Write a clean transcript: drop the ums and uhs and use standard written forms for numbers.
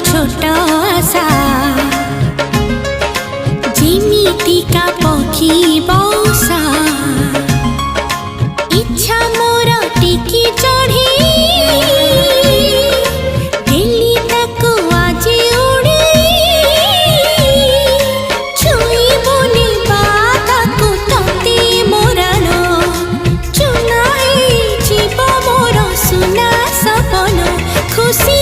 छोट आशा जिमितिका पक्षी बौसा इच्छा मोर टिकी चढ़ी दिल्ली ताकू आज उड़ी छुई बुनी बाताकू तते मोराल चुनाई जीव मोर सुना सपन खुशी